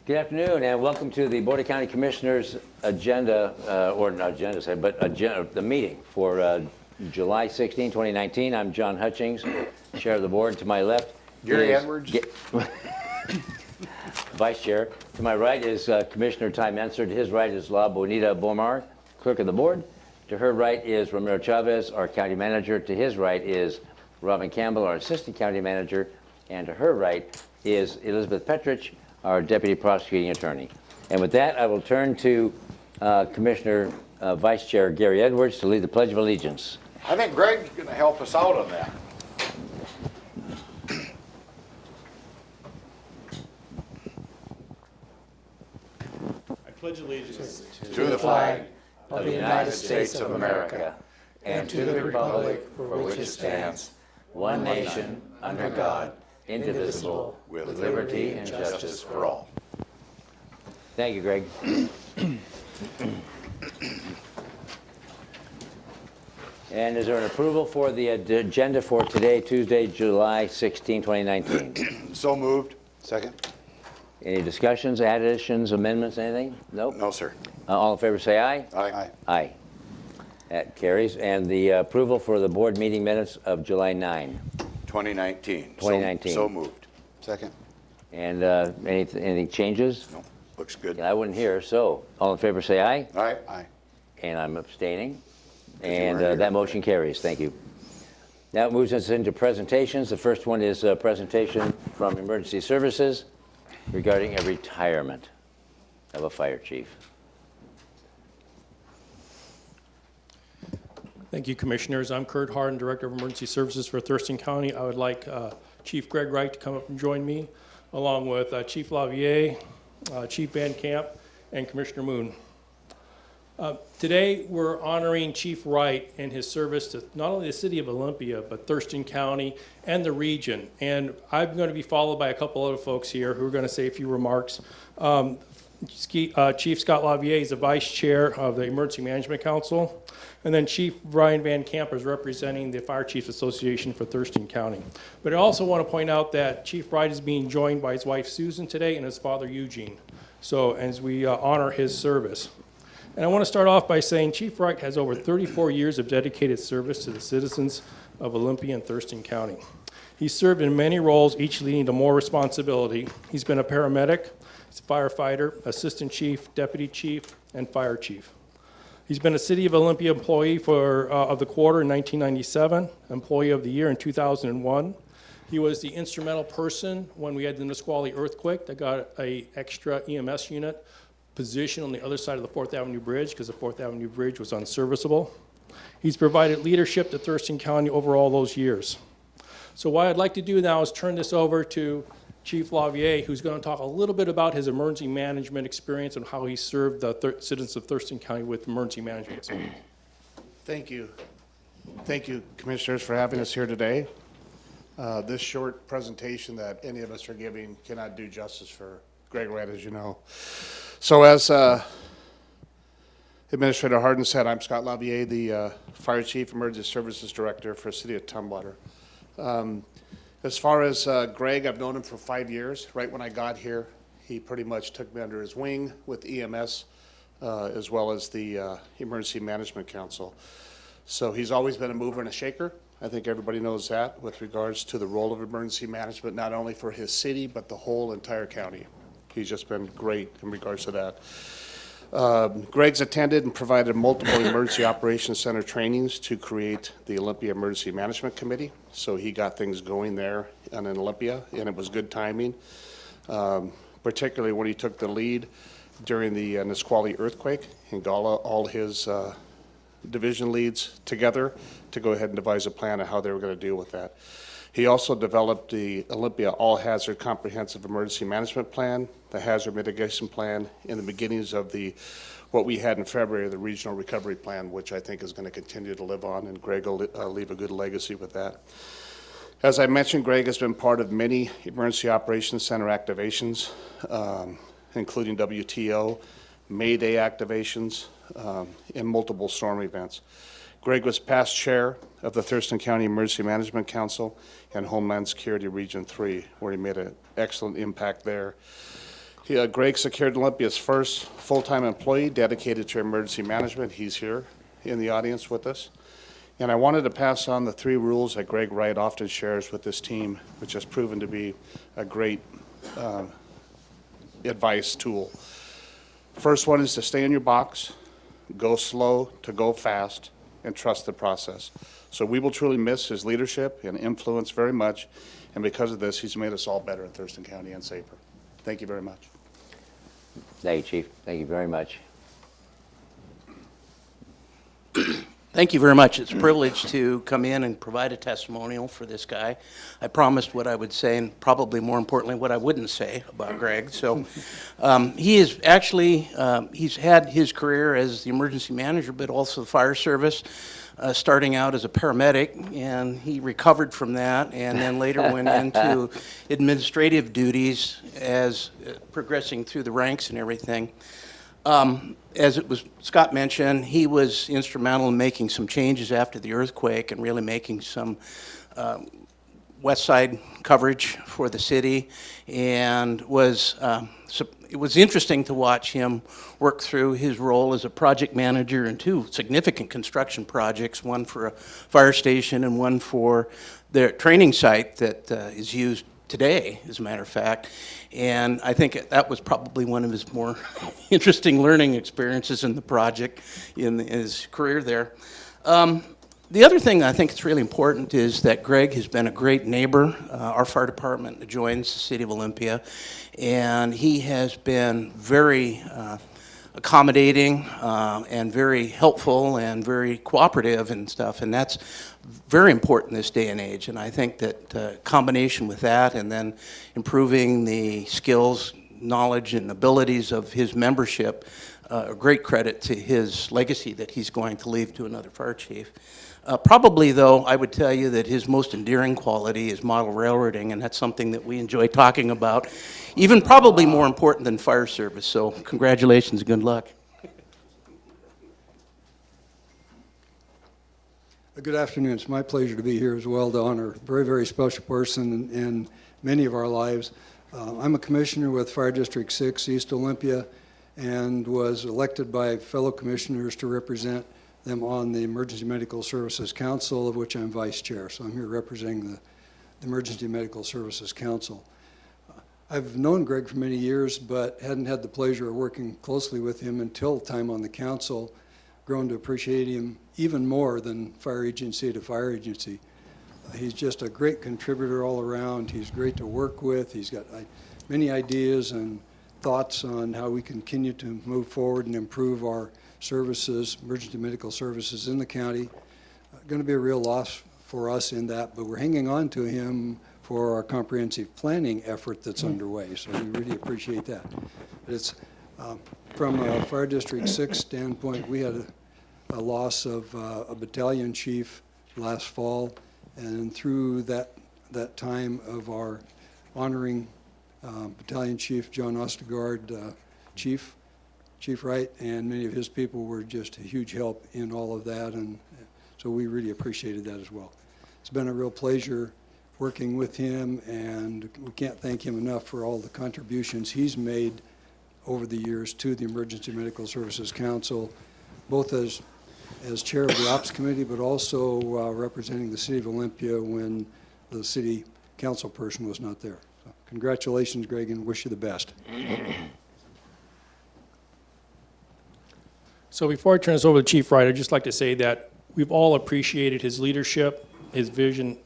Good afternoon, and welcome to the Board of County Commissioners agenda, or not agenda, but the meeting for July 16, 2019. I'm John Hutchings, Chair of the Board. To my left, Gary Edwards. Vice Chair. To my right is Commissioner Ty Menser. To his right is La Bonita Bomar, Clerk of the Board. To her right is Ramiro Chavez, our County Manager. To his right is Robin Campbell, our Assistant County Manager. And to her right is Elizabeth Petrich, our Deputy Prosecuting Attorney. And with that, I will turn to Commissioner Vice Chair Gary Edwards to lead the Pledge of Allegiance. I think Greg's going to help us out on that. I pledge allegiance To the flag of the United States of America and to the republic for which it stands, one nation, under God, indivisible, with liberty and justice for all. Thank you, Greg. And is there an approval for the agenda for today, Tuesday, July 16, 2019? So moved. Second? Any discussions, additions, amendments, anything? Nope. No, sir. All in favor say aye. Aye. Aye. That carries. And the approval for the board meeting minutes of July 9. 2019. 2019. So moved. Second? And any changes? No. Looks good. I wouldn't hear. So all in favor say aye. Aye. Aye. And I'm abstaining. Because you And weren't here. that motion carries. Thank you. Now it moves us into presentations. The first one is a presentation from Emergency Services regarding a retirement of a fire chief. Thank you, Commissioners. I'm Kurt Harden, Director of Emergency Services for Thurston County. I would like Chief Greg Wright to come up and join me, along with Chief Lavier, Chief Van Camp, and Commissioner Moon. Today, we're honoring Chief Wright and his service to not only the city of Olympia, but Thurston County and the region. And I'm going to be followed by a couple other folks here who are going to say a few remarks. Chief Scott Lavier is the Vice Chair of the Emergency Management Council. And then Chief Brian Van Camp is representing the Fire Chiefs Association for Thurston County. But I also want to point out that Chief Wright is being joined by his wife Susan today and his father Eugene. So as we honor his service. And I want to start off by saying Chief Wright has over 34 years of dedicated service to the citizens of Olympia and Thurston County. He's served in many roles, each leading to more responsibility. He's been a paramedic, he's a firefighter, assistant chief, deputy chief, and fire chief. He's been a City of Olympia employee of the quarter in 1997, Employee of the Year in 2001. He was the instrumental person when we had the Nisqually earthquake that got an extra EMS unit position on the other side of the 4th Avenue Bridge because the 4th Avenue Bridge was unserviceable. He's provided leadership to Thurston County over all those years. So what I'd like to do now is turn this over to Chief Lavier, who's going to talk a little bit about his emergency management experience and how he served the citizens of Thurston County with emergency management. Thank you. Thank you, Commissioners, for having us here today. This short presentation that any of us are giving cannot do justice for Greg Wright, as you know. So as Administrator Harden said, I'm Scott Lavier, the Fire Chief, Emergency Services Director for the City of Tumwater. As far as Greg, I've known him for 5 years. Right when I got here, he pretty much took me under his wing with EMS as well as the Emergency Management Council. So he's always been a mover and a shaker. I think everybody knows that with regards to the role of emergency management, not only for his city, but the whole entire county. He's just been great in regards to that. Greg's attended and provided multiple Emergency Operations Center trainings to create the Olympia Emergency Management Committee. So he got things going there and in Olympia, and it was good timing, particularly when he took the lead during the Nisqually earthquake and got all his division leads together to go ahead and devise a plan of how they were going to deal with that. He also developed the Olympia All-Hazard Comprehensive Emergency Management Plan, the Hazard Mitigation Plan, in the beginnings of what we had in February, the Regional Recovery Plan, which I think is going to continue to live on, and Greg will leave a good legacy with that. As I mentioned, Greg has been part of many Emergency Operations Center activations, including WTO, May Day activations, and multiple storm events. Greg was past chair of the Thurston County Emergency Management Council and Homeland Security Region 3, where he made an excellent impact there. Greg secured Olympia's first full-time employee dedicated to emergency management. He's here in the audience with us. And I wanted to pass on the 3 rules that Greg Wright often shares with this team, which has proven to be a great advice tool. First one is to stay in your box, go slow to go fast, and trust the process. So we will truly miss his leadership and influence very much, and because of this, he's made us all better in Thurston County and safer. Thank you very much. Thank you, Chief. Thank you very much. Thank you very much. It's a privilege to come in and provide a testimonial for this guy. I promised what I would say, and probably more importantly, what I wouldn't say about Greg. So he is actually, he's had his career as the emergency manager, but also the fire service, starting out as a paramedic, and he recovered from that, and then later went into administrative duties as progressing through the ranks and everything. As it was Scott mentioned, he was instrumental in making some changes after the earthquake and really making some west side coverage for the city, and it was interesting to watch him work through his role as a project manager in 2 significant construction projects, one for a fire station and one for their training site that is used today, as a matter of fact. And I think that was probably one of his more interesting learning experiences in the project in his career there. The other thing I think is really important is that Greg has been a great neighbor. Our fire department adjoins the city of Olympia, and he has been very accommodating and very helpful and very cooperative and stuff, and that's very important in this day and age. And I think that combination with that and then improving the skills, knowledge, and abilities of his membership, a great credit to his legacy that he's going to leave to another fire chief. Probably, though, I would tell you that his most endearing quality is model railroading, and that's something that we enjoy talking about, even probably more important than fire service. So congratulations and good luck. Good afternoon. It's my pleasure to be here as well to honor a very, very special person in many of our lives. I'm a commissioner with Fire District 6, East Olympia, and was elected by fellow commissioners to represent them on the Emergency Medical Services Council, of which I'm vice chair. So I'm here representing the Emergency Medical Services Council. I've known Greg for many years, but hadn't had the pleasure of working closely with him until time on the council. Grown to appreciate him even more than fire agency to fire agency. He's just a great contributor all around. He's great to work with. He's got many ideas and thoughts on how we continue to move forward and improve our services, emergency medical services in the county. Going to be a real loss for us in that, but we're hanging on to him for our comprehensive planning effort that's underway, so we really appreciate that. But it's from a Fire District 6 standpoint, we had a loss of a battalion chief last fall, and through that time of our honoring Battalion Chief John Ostergaard, Chief Wright, and many of his people were just a huge help in all of that, and so we really appreciated that as well. It's been a real pleasure working with him, and we can't thank him enough for all the contributions he's made over the years to the Emergency Medical Services Council, both as chair of the Ops Committee, but also representing the City of Olympia when the city council person was not there. So congratulations, Greg, and wish you the best. So before I turn this over to Chief Wright, I'd just like to say that we've all appreciated his leadership, his vision,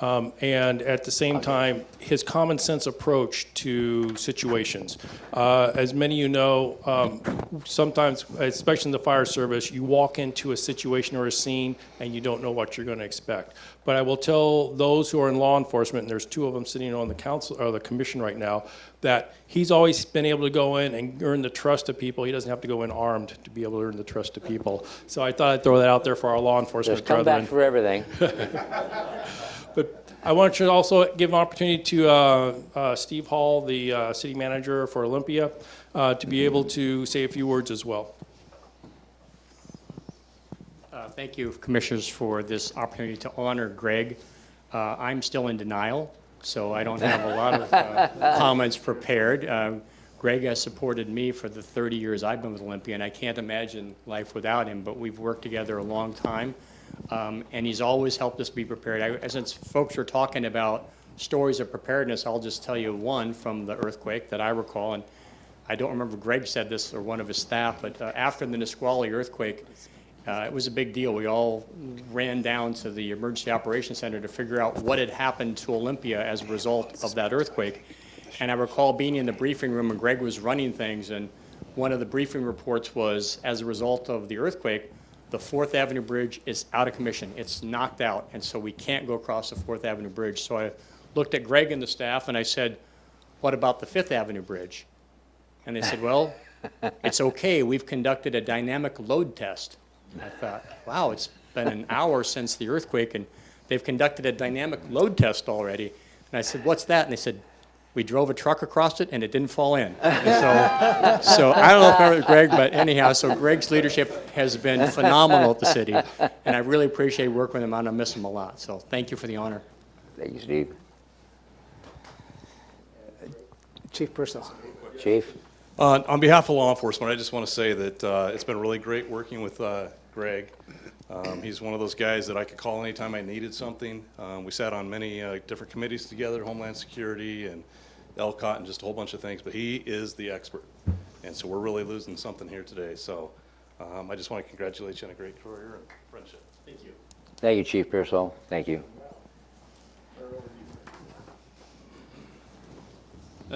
and at the same time, his common sense approach to situations. As many of you know, sometimes, especially in the fire service, you walk into a situation or a scene and you don't know what you're going to expect. But I will tell those who are in law enforcement, and there's 2 of them sitting on the council or the commission right now, that he's always been able to go in and earn the trust of people. He doesn't have to go in armed to be able to earn the trust of people. So I thought I'd throw that out there for our law enforcement There's brethren. comeback for everything. But I want you to also give an opportunity to Steve Hall, the city manager for Olympia, to be able to say a few words as well. Thank you, Commissioners, for this opportunity to honor Greg. I'm still in denial, so I don't have a lot of comments prepared. Greg has supported me for the 30 years I've been with Olympia, and I can't imagine life without him, but we've worked together a long time, and he's always helped us be prepared. Since folks are talking about stories of preparedness, I'll just tell you one from the earthquake that I recall, and I don't remember if Greg said this or one of his staff, but after the Nisqually earthquake, it was a big deal. We all ran down to the Emergency Operations Center to figure out what had happened to Olympia as a result of that earthquake. And I recall being in the briefing room and Greg was running things, and one of the briefing reports was, as a result of the earthquake, the 4th Avenue Bridge is out of commission. It's knocked out, and so we can't go across the 4th Avenue Bridge. So I looked at Greg and the staff and I said, what about the 5th Avenue Bridge? And they said, well, it's okay. We've conducted a dynamic load test. I thought, wow, it's been an hour since the earthquake, and they've conducted a dynamic load test already. And I said, what's that? And they said, we drove a truck across it, and it didn't fall in. And so I don't know if I was Greg, but anyhow, so Greg's leadership has been phenomenal at the city, and I really appreciate working with him, and I miss him a lot. So thank you for the honor. Thank you, Steve. Chief Purcell. Chief? On behalf of law enforcement, I just want to say that it's been really great working with Greg. He's one of those guys that I could call anytime I needed something. We sat on many different committees together, Homeland Security and ELCOT and just a whole bunch of things, but he is the expert. And so we're really losing something here today. So I just want to congratulate you on a great career and friendship. Thank you. Thank you, Chief Pearsall. Thank you.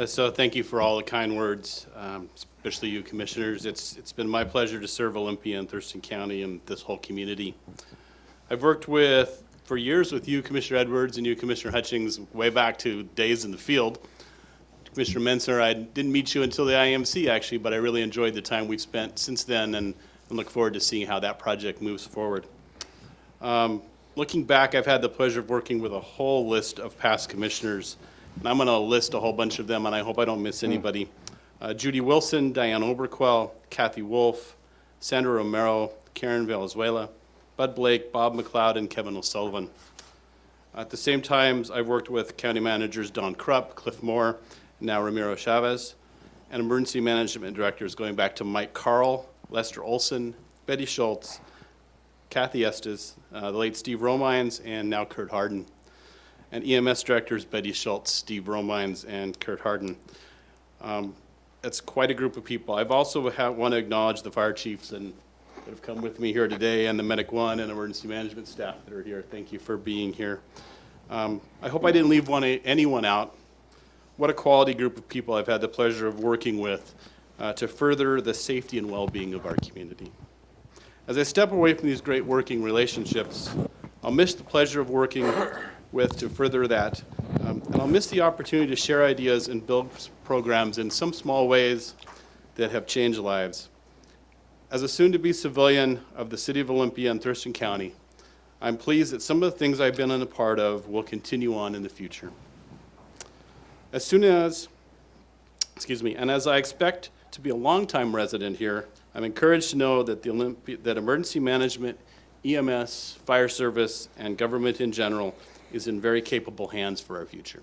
So thank you for all the kind words, especially you commissioners. It's been my pleasure to serve Olympia and Thurston County and this whole community. I've worked for years with you, Commissioner Edwards, and you, Commissioner Hutchings, way back to days in the field. Commissioner Menser, I didn't meet you until the IMC actually, but I really enjoyed the time we've spent since then and look forward to seeing how that project moves forward. Looking back, I've had the pleasure of working with a whole list of past commissioners. And I'm going to list a whole bunch of them, and I hope I don't miss anybody. Judy Wilson, Diane Oberquell, Kathy Wolf, Sandra Romero, Karen Valenzuela, Bud Blake, Bob McLeod, and Kevin O'Sullivan. At the same time, I've worked with county managers Don Krupp, Cliff Moore, now Ramiro Chavez, and emergency management directors going back to Mike Carl, Lester Olson, Betty Schultz, Kathy Estes, the late Steve Romines, and now Kurt Harden. And EMS directors Betty Schultz, Steve Romines, and Kurt Harden. That's quite a group of people. I've also want to acknowledge the fire chiefs that have come with me here today, and the Medic One and emergency management staff that are here. Thank you for being here. I hope I didn't leave anyone out. What a quality group of people I've had the pleasure of working with to further the safety and well-being of our community. As I step away from these great working relationships, I'll miss the pleasure of working with to further that. And I'll miss the opportunity to share ideas and build programs in some small ways that have changed lives. As a soon-to-be civilian of the City of Olympia and Thurston County, I'm pleased that some of the things I've been a part of will continue on in the future. And as I expect to be a longtime resident here, I'm encouraged to know that that emergency management, EMS, fire service, and government in general is in very capable hands for our future.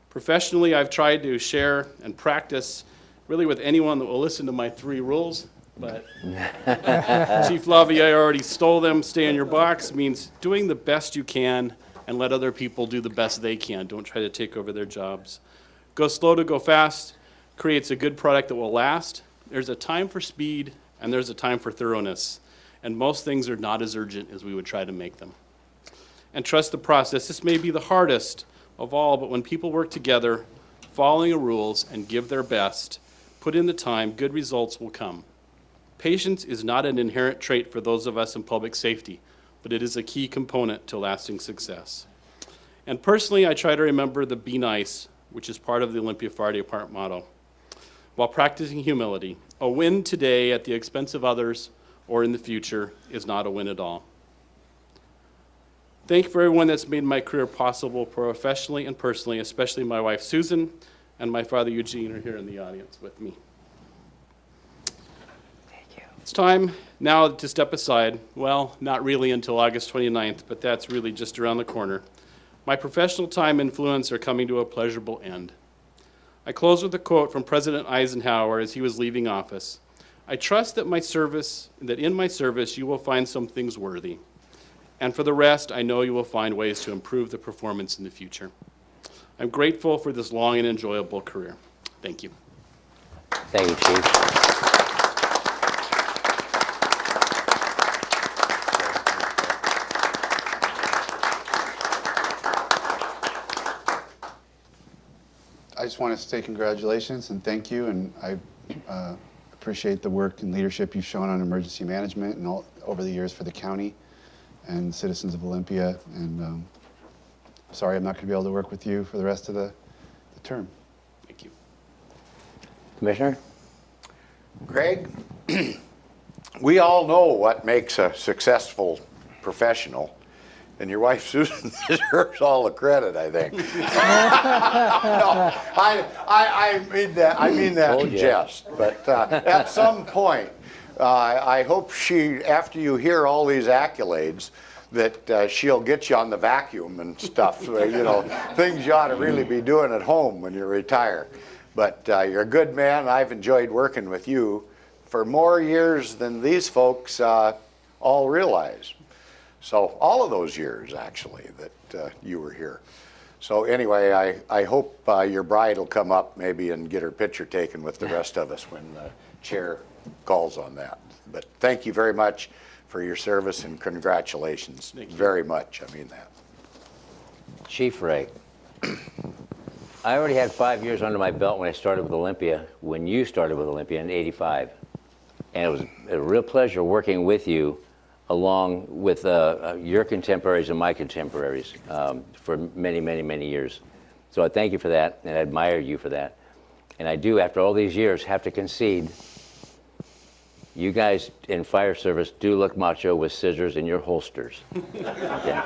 Professionally, I've tried to share and practice really with anyone that will listen to my 3 rules, but Chief Lavier already stole them. Stay in your box means doing the best you can and let other people do the best they can. Don't try to take over their jobs. Go slow to go fast creates a good product that will last. There's a time for speed and there's a time for thoroughness, and most things are not as urgent as we would try to make them. And trust the process. This may be the hardest of all, but when people work together, following the rules and give their best, put in the time, good results will come. Patience is not an inherent trait for those of us in public safety, but it is a key component to lasting success. And personally, I try to remember the be nice, which is part of the Olympia Fire Department motto, while practicing humility. A win today at the expense of others or in the future is not a win at all. Thank you for everyone that's made my career possible professionally and personally, especially my wife Susan and my father Eugene are here in the audience with me. Thank you. It's time now to step aside. Well, not really until August 29th, but that's really just around the corner. My professional time and influence are coming to a pleasurable end. I close with a quote from President Eisenhower as he was leaving office. I trust that in my service you will find some things worthy. And for the rest, I know you will find ways to improve the performance in the future. I'm grateful for this long and enjoyable career. Thank you. Thank you, Chief. I just want to say congratulations and thank you, and I appreciate the work and leadership you've shown on emergency management and all over the years for the county and citizens of Olympia. And sorry I'm not going to be able to work with you for the rest of the term. Thank you. Commissioner? Greg, we all know what makes a successful professional, and your wife Susan deserves all the credit, I think. No, I mean that in jest. But at some point, I hope after you hear all these accolades, that she'll get you on the vacuum and stuff. Things you ought to really be doing at home when you retire. But you're a good man. I've enjoyed working with you for more years than these folks all realize. So all of those years, actually, that you were here. So anyway, I hope your bride will come up maybe and get her picture taken with the rest of us when the chair calls on that. But thank you very much for your service and congratulations. Thank you. Very much, I mean that. Chief Ray. I already had 5 years under my belt when I started with Olympia, when you started with Olympia in '85. And it was a real pleasure working with you along with your contemporaries and my contemporaries for many, many, many years. So I thank you for that, and I admire you for that. And I do, after all these years, have to concede, you guys in fire service do look macho with scissors in your holsters. Yeah.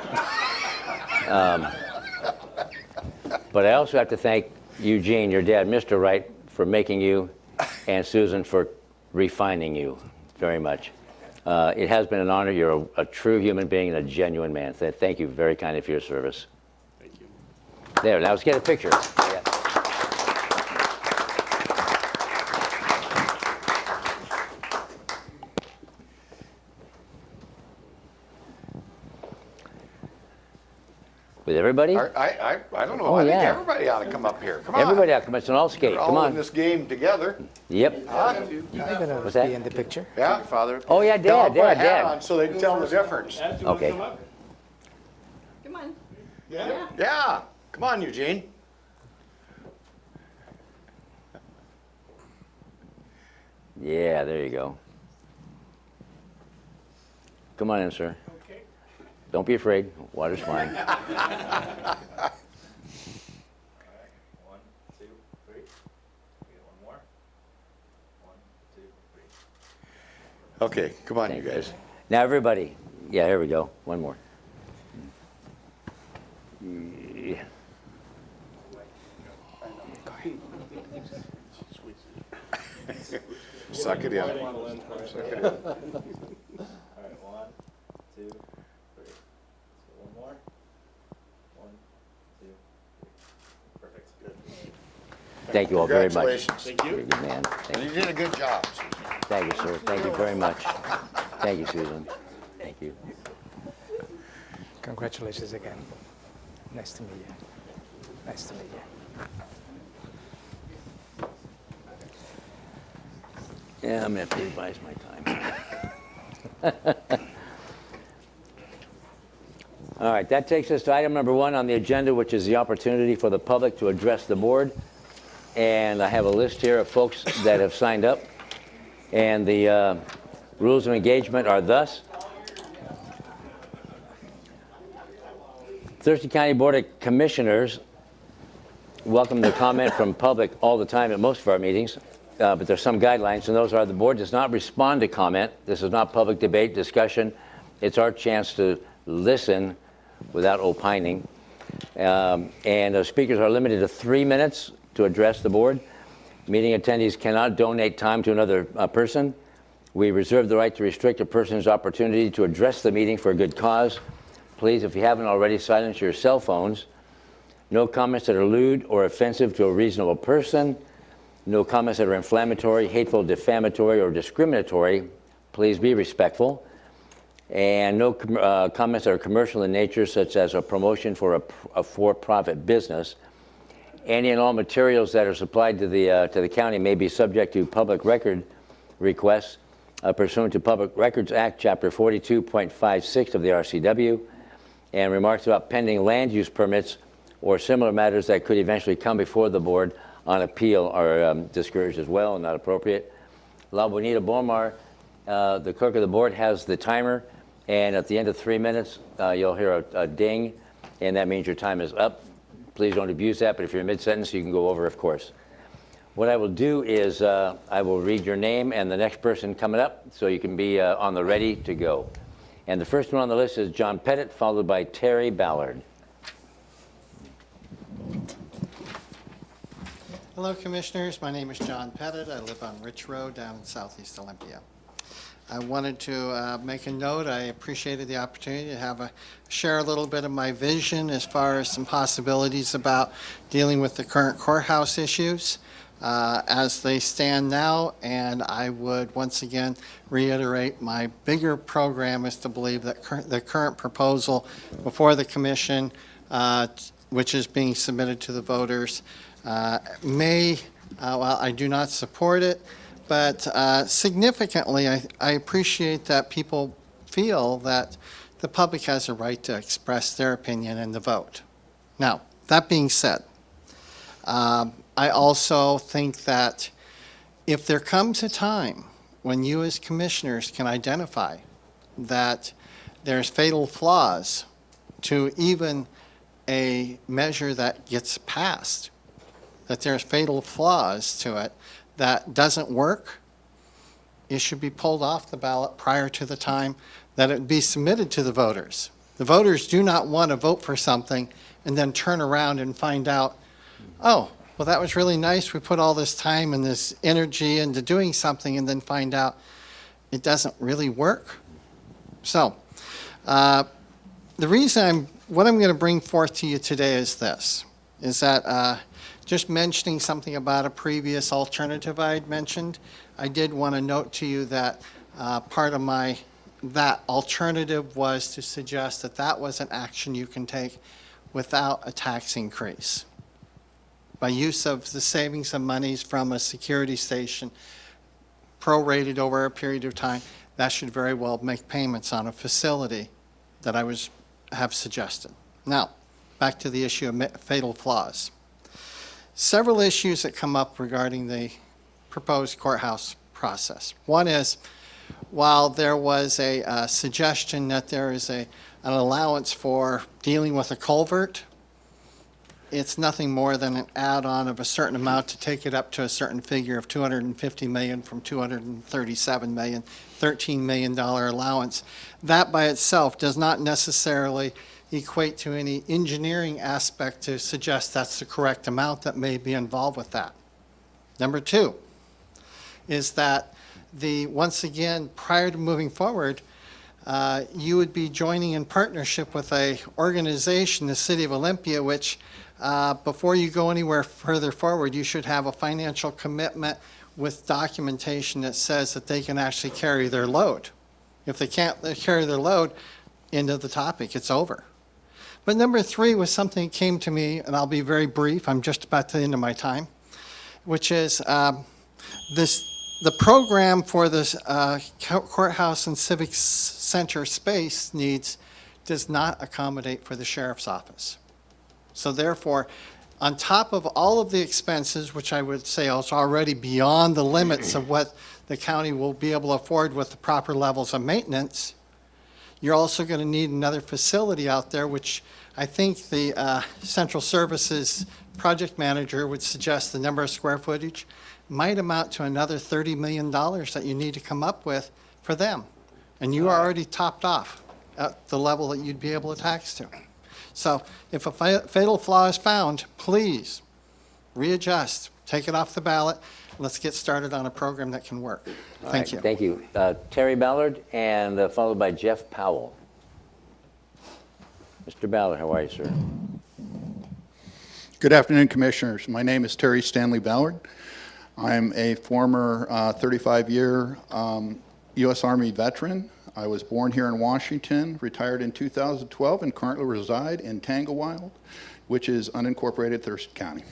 But I also have to thank Eugene, your dad, Mr. Wright, for making you, and Susan for refining you very much. It has been an honor. You're a true human being and a genuine man. Thank you very kindly for your service. Thank you. There, now let's get a picture. Yeah. With everybody? I don't know. Oh, I think yeah. everybody ought to come up here. Come on. Everybody out, come on, it's an all skate. We're Come all in on. this game together. Yep. Huh? You're gonna What's that? be in the picture. Yeah, Father. Oh, yeah, Tell them Dad, to put a Dad, hat Dad. on so they can tell the difference. Okay. Come on. Yeah. Come on, Eugene. Yeah, there you go. Come on in, sir. Okay. Don't be afraid. Water's fine. 1, 2, 3. We get one more. 1, 2, 3. Okay, come on, you guys. Now, everybody. Yeah, here we go. One more. Yeah. Suck it in. All right, 1, 2, 3. Let's go one more. 1, 2, 3. Perfect. Good. Thank you all very much. Congratulations. Thank you. You're a good man. And you did a good job, Susan. Thank you, sir. Thank you very much. Thank you, Susan. Thank you. Congratulations again. Nice to meet you. Nice to meet you. Yeah, I'm going to have to revise my time. All right, that takes us to item number 1 on the agenda, which is the opportunity for the public to address the board. And I have a list here of folks that have signed up. And the rules of engagement are thus. Thurston County Board of Commissioners welcome the comment from public all the time at most of our meetings. But there's some guidelines, and those are: the board does not respond to comment. This is not public debate, discussion. It's our chance to listen without opining. And the speakers are limited to 3 minutes to address the board. Meeting attendees cannot donate time to another person. We reserve the right to restrict a person's opportunity to address the meeting for a good cause. Please, if you haven't already, silence your cell phones. No comments that are lewd or offensive to a reasonable person. No comments that are inflammatory, hateful, defamatory, or discriminatory. Please be respectful. And no comments that are commercial in nature, such as a promotion for a for-profit business. Any and all materials that are supplied to the county may be subject to public record requests pursuant to Public Records Act, Chapter 42.56 of the RCW, and remarks about pending land use permits or similar matters that could eventually come before the board on appeal are discouraged as well and not appropriate. La Bonita Bomar, the clerk of the board, has the timer, and at the end of 3 minutes, you'll hear a ding, and that means your time is up. Please don't abuse that, but if you're mid-sentence, you can go over, of course. What I will do is I will read your name and the next person coming up so you can be on the ready to go. And the first one on the list is John Pettit, followed by Terry Ballard. Hello, Commissioners. My name is John Pettit. I live on Rich Road down in southeast Olympia. I wanted to make a note. I appreciated the opportunity to share a little bit of my vision as far as some possibilities about dealing with the current courthouse issues as they stand now. And I would once again reiterate my bigger program is to believe that the current proposal before the commission, which is being submitted to the voters, while I do not support it, but significantly, I appreciate that people feel that the public has a right to express their opinion in the vote. Now, that being said, I also think that if there comes a time when you as commissioners can identify that there's fatal flaws to even a measure that gets passed, that there's fatal flaws to it that doesn't work, it should be pulled off the ballot prior to the time that it would be submitted to the voters. The voters do not want to vote for something and then turn around and find out, oh, well, that was really nice. We put all this time and this energy into doing something and then find out it doesn't really work. So the reason what I'm going to bring forth to you today is this, is that just mentioning something about a previous alternative I had mentioned, I did want to note to you that part of that alternative was to suggest that that was an action you can take without a tax increase. By use of the savings of monies from a security station prorated over a period of time, that should very well make payments on a facility that I have suggested. Now, back to the issue of fatal flaws. Several issues that come up regarding the proposed courthouse process. One is, while there was a suggestion that there is an allowance for dealing with a culvert, it's nothing more than an add-on of a certain amount to take it up to a certain figure of $250 million from $237 million, $13 million allowance. That by itself does not necessarily equate to any engineering aspect to suggest that's the correct amount that may be involved with that. Number two is that once again, prior to moving forward, you would be joining in partnership with a organization, the City of Olympia, which before you go anywhere further forward, you should have a financial commitment with documentation that says that they can actually carry their load. If they can't carry their load, end of the topic, it's over. But number three was something that came to me, and I'll be very brief, I'm just about to the end of my time, which is the program for this courthouse and civic center space needs does not accommodate for the sheriff's office. So therefore, on top of all of the expenses, which I would say is already beyond the limits of what the county will be able to afford with the proper levels of maintenance, you're also going to need another facility out there, which I think the Central Services project manager would suggest the number of square footage might amount to another $30 million that you need to come up with for them. And you are already topped off at the level that you'd be able to tax to. So if a fatal flaw is found, please readjust, take it off the ballot. Let's get started on a program that can work. Thank you. Thank you. Terry Ballard, and followed by Jeff Powell. Mr. Ballard, how are you, sir? Good afternoon, Commissioners. My name is Terry Stanley Ballard. I'm a former 35-year U.S. Army veteran. I was born here in Washington, retired in 2012, and currently reside in Tanglewild, which is unincorporated Thurston County.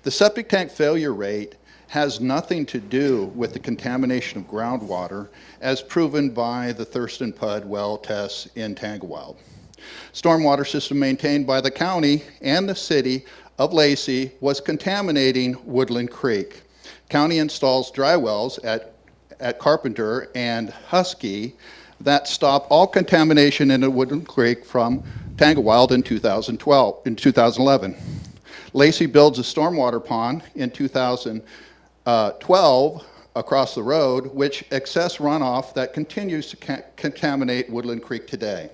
The septic tank failure rate has nothing to do with the contamination of groundwater, as proven by the Thurston PUD well tests in Tanglewild. Stormwater system maintained by the county and the city of Lacey was contaminating Woodland Creek. County installs dry wells at Carpenter and Husky that stop all contamination into Woodland Creek from Tanglewild in 2011. Lacey builds a stormwater pond in 2012 across the road, which excess runoff that continues to contaminate Woodland Creek today.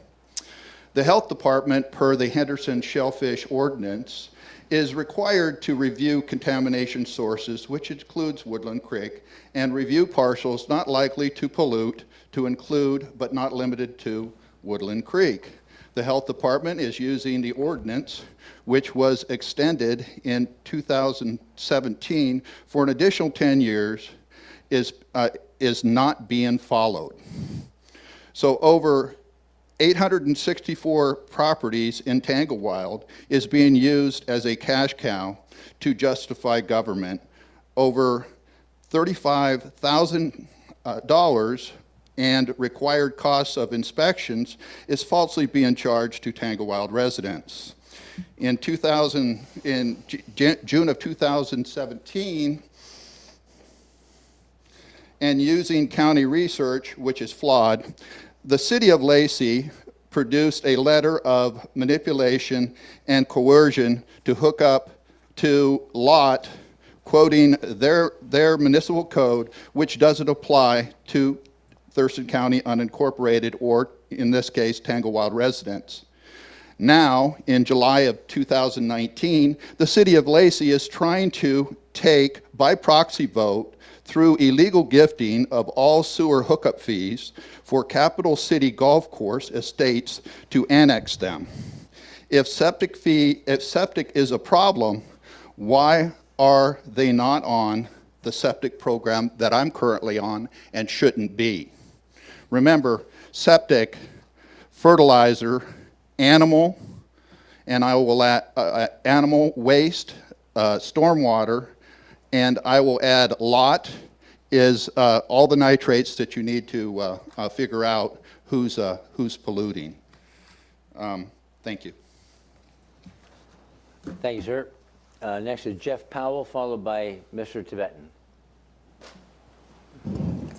The health department, per the Henderson Shellfish Ordinance, is required to review contamination sources, which includes Woodland Creek, and review parcels not likely to pollute, to include but not limited to Woodland Creek. The health department is using the ordinance, which was extended in 2017 for an additional 10 years, is not being followed. So over 864 properties in Tanglewild is being used as a cash cow to justify government. Over $35,000 and required costs of inspections is falsely being charged to Tanglewild residents. In June of 2017, and using county research, which is flawed, the city of Lacey produced a letter of manipulation and coercion to hook up to Lot, quoting their municipal code, which doesn't apply to Thurston County unincorporated, or in this case, Tanglewild residents. Now, in July of 2019, the city of Lacey is trying to take, by proxy vote, through illegal gifting of all sewer hookup fees for Capital City Golf Course estates to annex them. If septic is a problem, why are they not on the septic program that I'm currently on and shouldn't be? Remember, septic, fertilizer, animal, and I will add animal waste, stormwater, and I will add lot is all the nitrates that you need to figure out who's polluting. Thank you. Thank you, sir. Next is Jeff Powell, followed by Mr. Tibetan.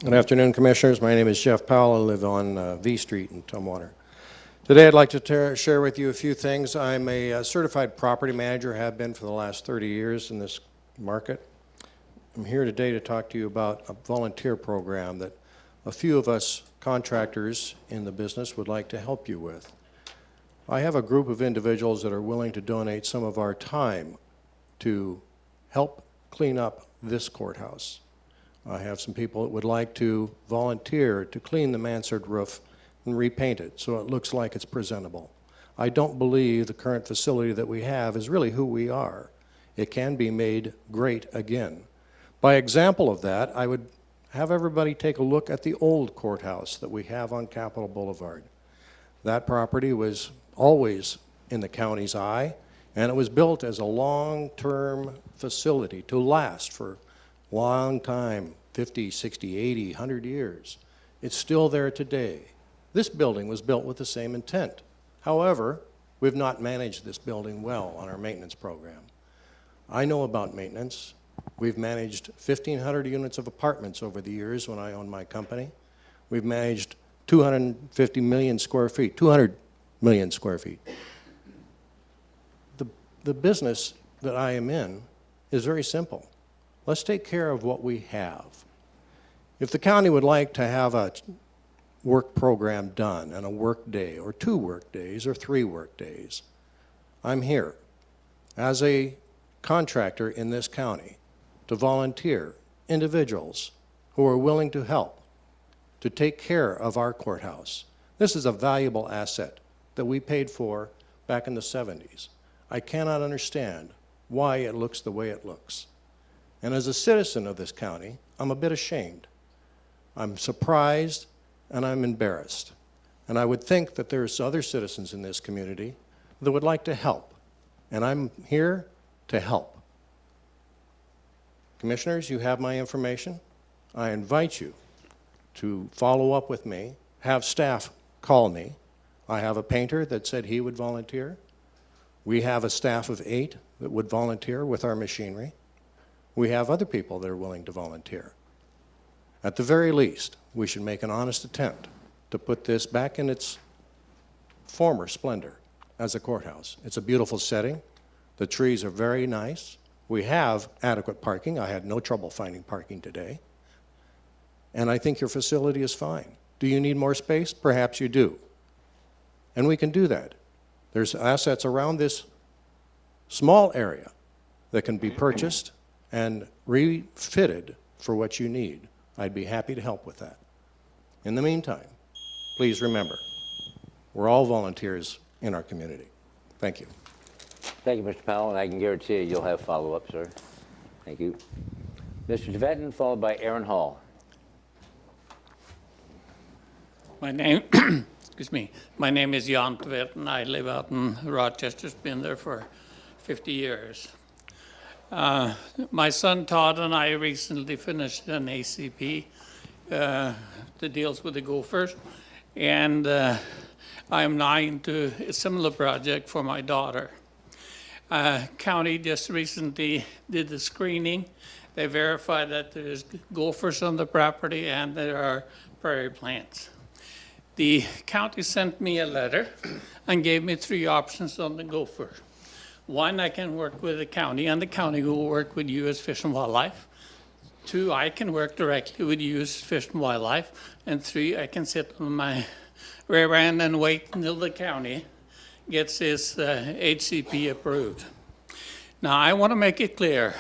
Good afternoon, Commissioners. My name is Jeff Powell. I live on V Street in Tumwater. Today I'd like to share with you a few things. I'm a certified property manager, have been for the last 30 years in this market. I'm here today to talk to you about a volunteer program that a few of us contractors in the business would like to help you with. I have a group of individuals that are willing to donate some of our time to help clean up this courthouse. I have some people that would like to volunteer to clean the mansard roof and repaint it so it looks like it's presentable. I don't believe the current facility that we have is really who we are. It can be made great again. By example of that, I would have everybody take a look at the old courthouse that we have on Capitol Boulevard. That property was always in the county's eye, and it was built as a long-term facility to last for a long time, 50, 60, 80, 100 years. It's still there today. This building was built with the same intent. However, we've not managed this building well on our maintenance program. I know about maintenance. We've managed 1,500 units of apartments over the years when I owned my company. We've managed 250 million square feet, 200 million square feet. The business that I am in is very simple. Let's take care of what we have. If the county would like to have a work program done and a work day or 2 work days or 3 work days, I'm here as a contractor in this county to volunteer individuals who are willing to help to take care of our courthouse. This is a valuable asset that we paid for back in the 70s. I cannot understand why it looks the way it looks. And as a citizen of this county, I'm a bit ashamed. I'm surprised and I'm embarrassed. And I would think that there's other citizens in this community that would like to help. And I'm here to help. Commissioners, you have my information. I invite you to follow up with me, have staff call me. I have a painter that said he would volunteer. We have a staff of 8 that would volunteer with our machinery. We have other people that are willing to volunteer. At the very least, we should make an honest attempt to put this back in its former splendor as a courthouse. It's a beautiful setting. The trees are very nice. We have adequate parking. I had no trouble finding parking today. And I think your facility is fine. Do you need more space? Perhaps you do. And we can do that. There's assets around this small area that can be purchased and refitted for what you need. I'd be happy to help with that. In the meantime, please remember, we're all volunteers in our community. Thank you. Thank you, Mr. Powell, and I can guarantee you you'll have follow-up, sir. Thank you. Mr. Tvetin, followed by Aaron Hall. My name, excuse me, my name is Jan Tvetin. I live out in Rochester. Been there for 50 years. My son Todd and I recently finished an ACP that deals with the gophers, and I am now into a similar project for my daughter. County just recently did the screening. They verified that there's gophers on the property and there are prairie plants. The county sent me a letter and gave me 3 options on the gopher. 1, I can work with the county, and the county will work with U.S. Fish and Wildlife. 2, I can work directly with U.S. Fish and Wildlife. And 3, I can sit on my rear end and wait until the county gets this HCP approved. Now, I want to make it clear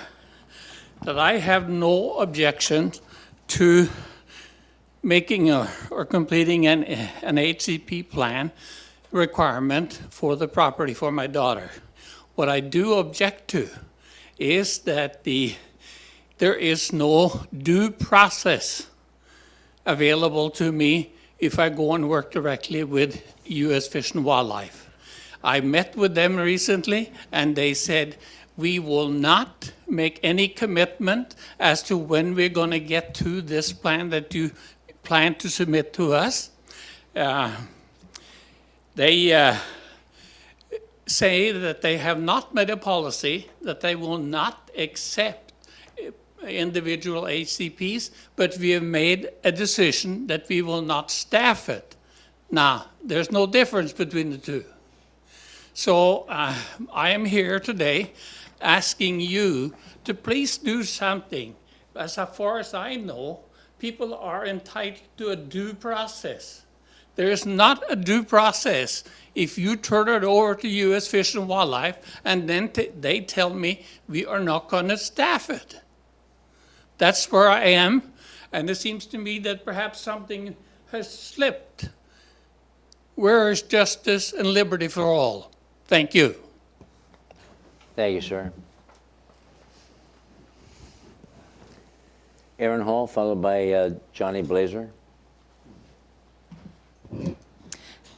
that I have no objection to making or completing an HCP plan requirement for the property for my daughter. What I do object to is that there is no due process available to me if I go and work directly with U.S. Fish and Wildlife. I met with them recently, and they said, we will not make any commitment as to when we're going to get to this plan that you plan to submit to us. They say that they have not made a policy that they will not accept individual HCPs, but we have made a decision that we will not staff it. Now, there's no difference between the two. So I am here today asking you to please do something. As far as I know, people are entitled to a due process. There is not a due process if you turn it over to U.S. Fish and Wildlife and then they tell me we are not going to staff it. That's where I am, and it seems to me that perhaps something has slipped. Where is justice and liberty for all? Thank you. Thank you, sir. Aaron Hall, followed by Johnny Blazer.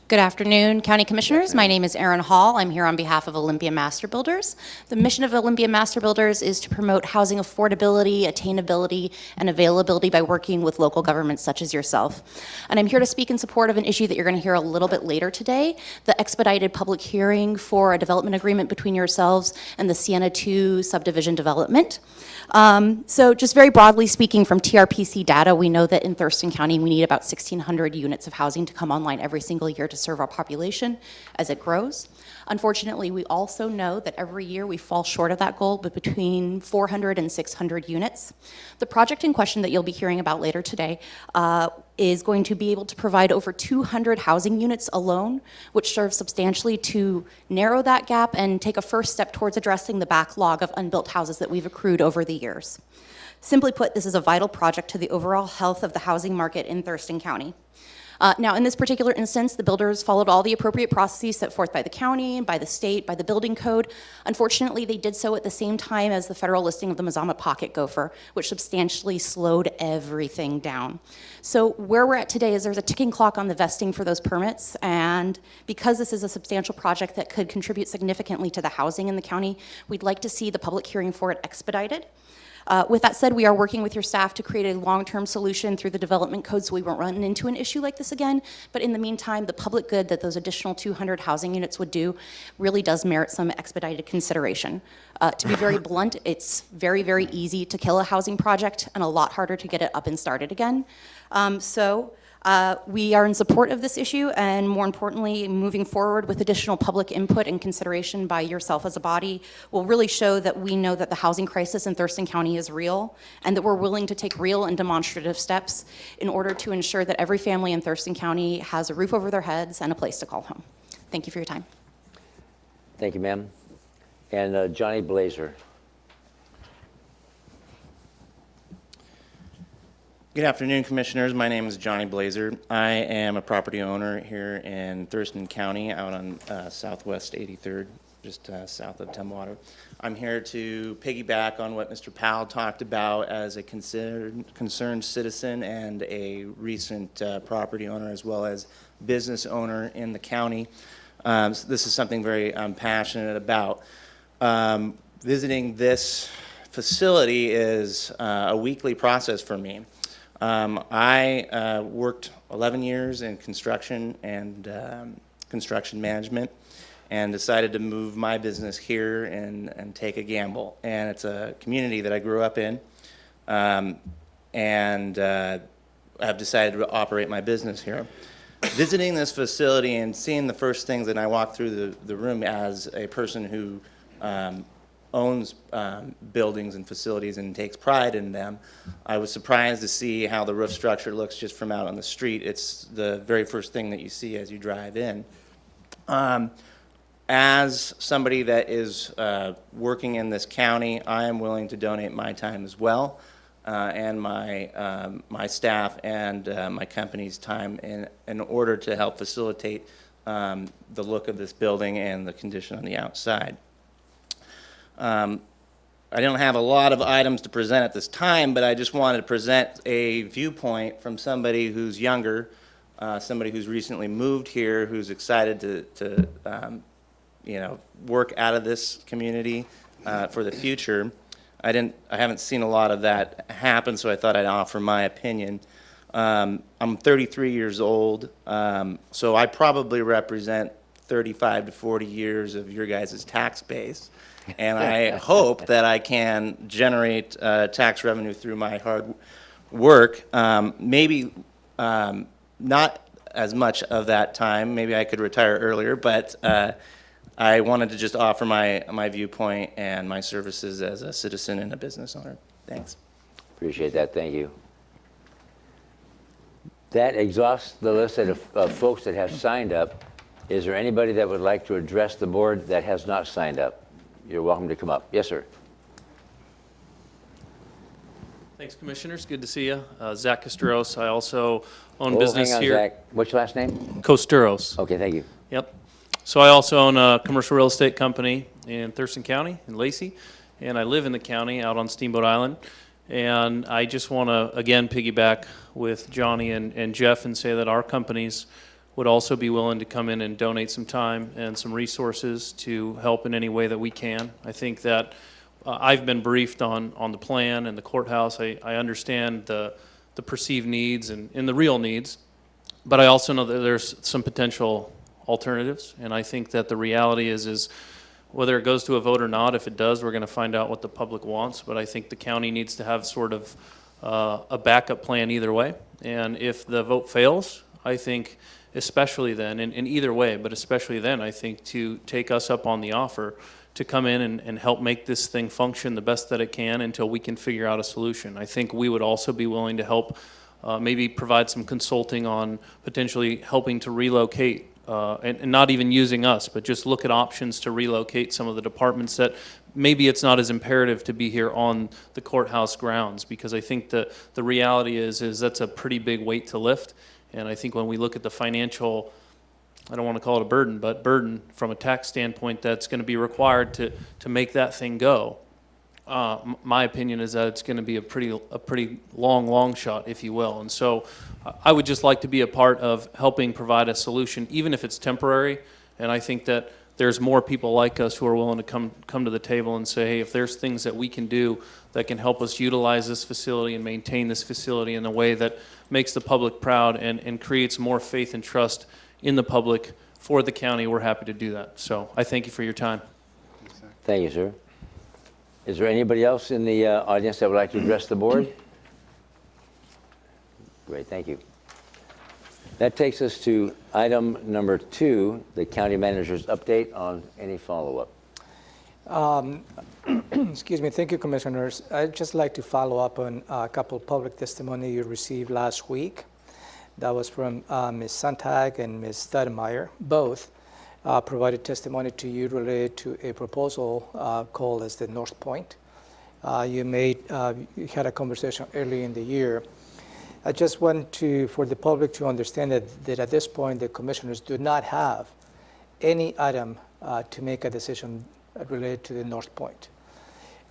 Good afternoon, County Commissioners. My name is Erin Hall. I'm here on behalf of Olympia Master Builders. The mission of Olympia Master Builders is to promote housing affordability, attainability, and availability by working with local governments such as yourself. And I'm here to speak in support of an issue that you're going to hear a little bit later today, the expedited public hearing for a development agreement between yourselves and the Sienna 2 subdivision development. So just very broadly speaking, from TRPC data, we know that in Thurston County, we need about 1,600 units of housing to come online every single year to serve our population as it grows. Unfortunately, we also know that every year we fall short of that goal, but between 400 and 600 units. The project in question that you'll be hearing about later today is going to be able to provide over 200 housing units alone, which serves substantially to narrow that gap and take a first step towards addressing the backlog of unbuilt houses that we've accrued over the years. Simply put, this is a vital project to the overall health of the housing market in Thurston County. Now, in this particular instance, the builders followed all the appropriate processes set forth by the county, by the state, by the building code. Unfortunately, they did so at the same time as the federal listing of the Mazama pocket gopher, which substantially slowed everything down. So where we're at today is there's a ticking clock on the vesting for those permits, and because this is a substantial project that could contribute significantly to the housing in the county, we'd like to see the public hearing for it expedited. With that said, we are working with your staff to create a long-term solution through the development code so we won't run into an issue like this again. But in the meantime, the public good that those additional 200 housing units would do really does merit some expedited consideration. To be very blunt, it's very, very easy to kill a housing project and a lot harder to get it up and started again. We are in support of this issue, and more importantly, moving forward with additional public input and consideration by yourself as a body will really show that we know that the housing crisis in Thurston County is real, and that we're willing to take real and demonstrative steps in order to ensure that every family in Thurston County has a roof over their heads and a place to call home. Thank you for your time. Thank you, ma'am. And Johnny Blazer. Good afternoon, Commissioners. My name is Johnny Blazer. I am a property owner here in Thurston County out on Southwest 83rd, just south of Tumwater. I'm here to piggyback on what Mr. Powell talked about as a concerned citizen and a recent property owner as well as business owner in the county. So this is something very passionate about. Visiting this facility is a weekly process for me. I worked 11 years in construction and construction management and decided to move my business here and take a gamble. And it's a community that I grew up in and have decided to operate my business here. Visiting this facility and seeing the first things, and I walked through the room as a person who owns buildings and facilities and takes pride in them, I was surprised to see how the roof structure looks just from out on the street. It's the very first thing that you see as you drive in. As somebody that is working in this county, I am willing to donate my time as well, and my staff and my company's time in order to help facilitate the look of this building and the condition on the outside. I don't have a lot of items to present at this time, but I just wanted to present a viewpoint from somebody who's younger, somebody who's recently moved here, who's excited to work out of this community for the future. I haven't seen a lot of that happen, so I thought I'd offer my opinion. I'm 33 years old, so I probably represent 35 to 40 years of your guys' tax base. And I hope that I can generate tax revenue through my hard work. Maybe not as much of that time. Maybe I could retire earlier, but I wanted to just offer my viewpoint and my services as a citizen and a business owner. Thanks. Appreciate that. Thank you. That exhausts the list of folks that have signed up. Is there anybody that would like to address the board that has not signed up? You're welcome to come up. Yes, sir. Thanks, Commissioners. Good to see you. Zach Costuros. I also own Oh, business hang on, here. Zach. What's your last name? Costuros. Okay, thank you. Yep. So I also own a commercial real estate company in Thurston County, in Lacey, and I live in the county out on Steamboat Island. And I just want to, again, piggyback with Johnny and Jeff and say that our companies would also be willing to come in and donate some time and some resources to help in any way that we can. I think that I've been briefed on the plan and the courthouse. I understand the perceived needs and the real needs, but I also know that there's some potential alternatives, and I think that the reality is whether it goes to a vote or not, if it does, we're going to find out what the public wants, but I think the county needs to have sort of a backup plan either way, and if the vote fails, I think especially then, in either way, but especially then, I think to take us up on the offer to come in and help make this thing function the best that it can until we can figure out a solution. I think we would also be willing to help maybe provide some consulting on potentially helping to relocate, and not even using us, but just look at options to relocate some of the departments that maybe it's not as imperative to be here on the courthouse grounds, because I think that the reality is that's a pretty big weight to lift. And I think when we look at the financial, I don't want to call it a burden, but burden from a tax standpoint that's going to be required to make that thing go, my opinion is that it's going to be a pretty long shot, if you will. And so I would just like to be a part of helping provide a solution, even if it's temporary. And I think that there's more people like us who are willing to come to the table and say, hey, if there's things that we can do that can help us utilize this facility and maintain this facility in a way that makes the public proud and creates more faith and trust in the public for the county, we're happy to do that. So I thank you for your time. Thank you, sir. Is there anybody else in the audience that would like to address the board? Great, thank you. That takes us to item number 2, the county manager's update on any follow-up. Excuse me. Thank you, Commissioners. I'd just like to follow up on a couple of public testimony you received last week. That was from Ms. Sontag and Ms. Stoudemire. Both provided testimony to you related to a proposal called as the North Point. You had a conversation early in the year. I just want for the public to understand that at this point, the commissioners do not have any item to make a decision related to the North Point.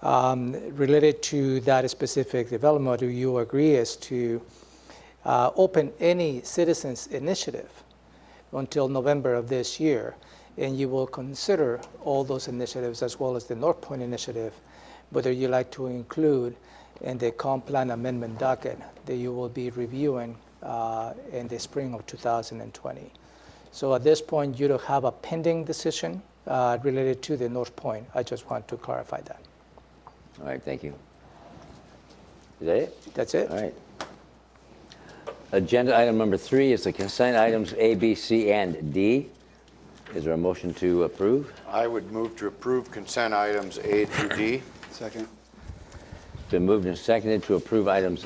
Related to that specific development, do you agree as to open any citizens initiative until November of this year, and you will consider all those initiatives as well as the North Point initiative, whether you like to include in the comp plan amendment docket that you will be reviewing in the spring of 2020. So at this point, you don't have a pending decision related to the North Point. I just want to clarify that. All right, thank you. Is that it? That's it. All right. Agenda item number 3 is the consent items A, B, C, and D. Is there a motion to approve? I would move to approve consent items A through D. Second. It's been moved and seconded to approve items,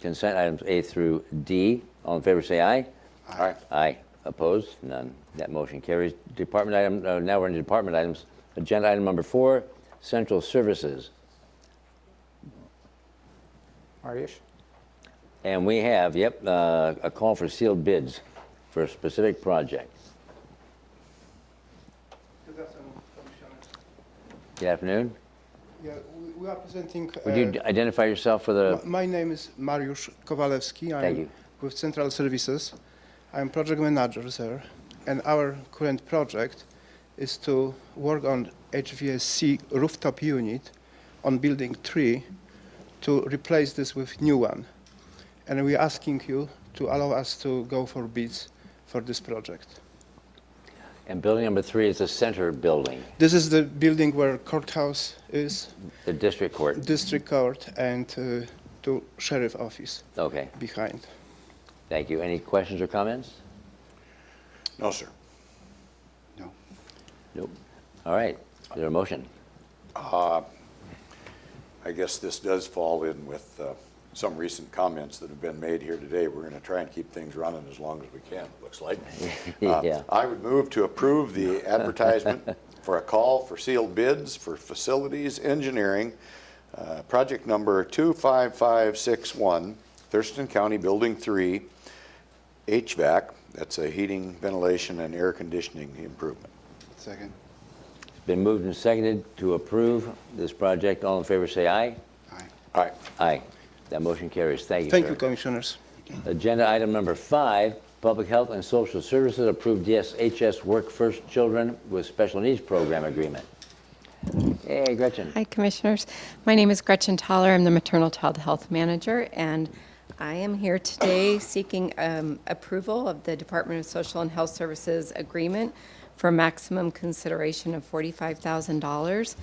consent items A through D. All in favor, say aye. Aye. Aye. Opposed? None. That motion carries. Department item. Now we're into department items. Agenda item number 4, Central Services. Mariusz? And we have, a call for sealed bids for a specific project. Good afternoon. Yeah, we are presenting. Would you identify yourself for the? My name is Mariusz Kowalewski. Thank you. I'm with Central Services. I'm project manager there, and our current project is to work on HVAC rooftop unit on building 3 to replace this with new one. And we're asking you to allow us to go for bids for this project. And building number 3 is the center building. This is the building where courthouse is. The district court. District court and to sheriff office. Okay. Behind. Thank you. Any questions or comments? No, sir. No. Nope. All right. Is there a motion? I guess this does fall in with some recent comments that have been made here today. We're going to try and keep things running as long as we can, it looks like. Yeah. I would move to approve the advertisement for a call for sealed bids for facilities engineering, project number 25561, Thurston County Building 3, HVAC. That's a heating, ventilation, and air conditioning improvement. Second. It's been moved and seconded to approve this project. All in favor, say aye. Aye. Aye. Aye. That motion carries. Thank you, Thank sir. you, commissioners. Agenda item number 5, Public Health and Social Services approved DSHS Work First Children with Special Needs Program Agreement. Hey, Gretchen. Hi, Commissioners. My name is Gretchen Thaler. I'm the Maternal Child Health Manager, and I am here today seeking approval of the Department of Social and Health Services agreement for maximum consideration of $45,000.